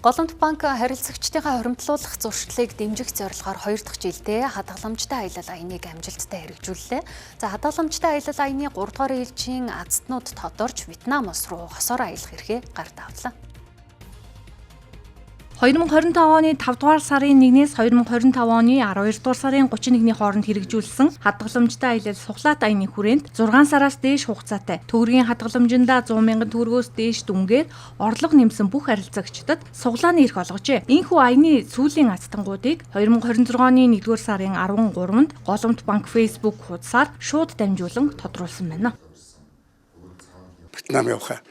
Голомт банк харилцагчдынхаа хуримтлуулах зуршлыг дэмжих зорилгоор 2 дахь жилдээ хадгаламжтай аялал аяныг амжилттай хэрэгжүүллээ. За хадгаламжтай аялал аяны 3 дугаар ээлжийн азтнууд тодорч Вьетнам улс руу хосоор аялах эрхээ гарт авлаа. 2025 оны 5 дугаар сарын 1-ээс 2025 оны 12 дугаар сарын 31-ний хооронд хэрэгжүүлсэн хадгаламжтай аялал сухлаат аяны хүрээнд 6 сараас дээш хугацаатай төгрөгийн хадгаламжиндаа 100 мянган төгрөгөөс дээш дүнгээр орлого нэмсэн бүх харилцагчдад суглааны эрх олгожээ. Энэхүү аяны сүүлийн азтангуудыг 2026 оны 1-р сарын 13-нд Голомт банк Facebook хуудасаар шууд дамжуулан тодруулсан байна. Вьетнам явах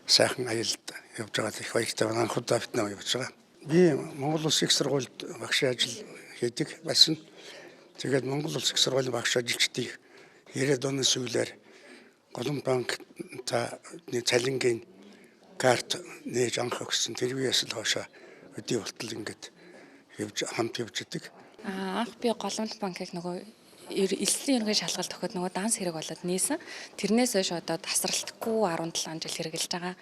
сайхан аялалд явж байгаа их баяртай байна. Анхудаа Вьетнам явж байгаа. Би Монгол улс их сургуульд багшийн ажил хийдэг байсан. Тэгээд Монгол улс их сургуулийн багш ажилчдыг 90-ад оны сүүлээр Голомт банк та цалингийн карт нээж анх өгсөн. Тэрвээс л хоошоо өдий болтол ингээд хамт явж идэг. Анх би Голомт банкыг нөгөө элслийн ерөнхий шалгалт өгөхөд нөгөө данс хэрэг болоод нээсэн. Тэрнээс хойш одоо тасралтгүй 17 жил хэрэгжилж байгаа.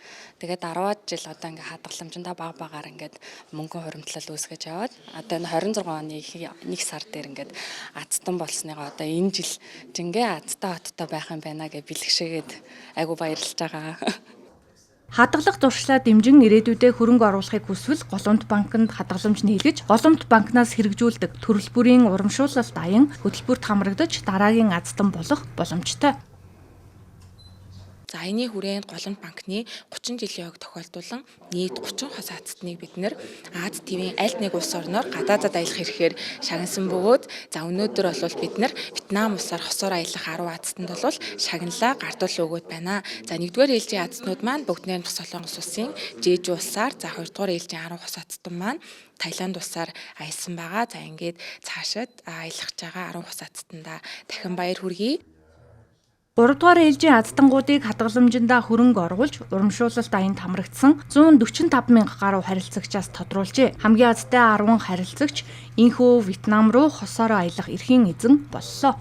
Тэгээд 10-аад жил одоо ингээ хадгаламжиндаа багаар ингээд мөнгөн хуримтлал үүсгэж яваад одоо 26 оны 1 сар дээр ингээд азтан болсныгоо одоо энэ жил жингээ азтай хоттой байх юм байна гэж бэлгшээгээд айгу баярлж байгаа. Хадгалах зуршлаа дэмжин ирээдүйдээ хөрөнгө оруулахыг хүсвэл Голомт банкнд хадгаламж нийлгэж, Голомт банкнаас хэрэгжүүлдэг төрөл бүрийн урамшуулалт аян хөтөлбөрт хамрагдаж дараагийн азтан болох боломжтой. За аяны хүрээнд Голомт банкны 30 жилийн ог тохиолдуулан нийт 30 хос азтныг бид нэр Аз ТV-ийн аль нэг улс орноор гадаадад аялах хэрэгээр шагнасан бөгөөд за өнөөдөр бол бид нэр Вьетнам улсаар хосоор аялах 10 азтанд бол шагналаа гартуул өгөөд байна. За 1-р ээлжийн азтнууд маань бүгд найрамдах Солонгос улсын Жеju улсаар, за 2-р ээлжийн 10 хос азтан маань Таиланд улсаар аялсан байгаа. За ингээд цаашид аялах байгаа 10 хос азтандаа дахин баяр хүргэе. 3 дугаар ээлжийн азтангуудыг хадгаламжиндаа хөрөнгө оруулж, урамшуулалт аянд хамрагдсан 145 мянга гаруй харилцагчаас тодруулжээ. Хамгийн азтай 10 харилцагч энэхүү Вьетнам руу хосоор аялах эрхийн эзэн боллоо.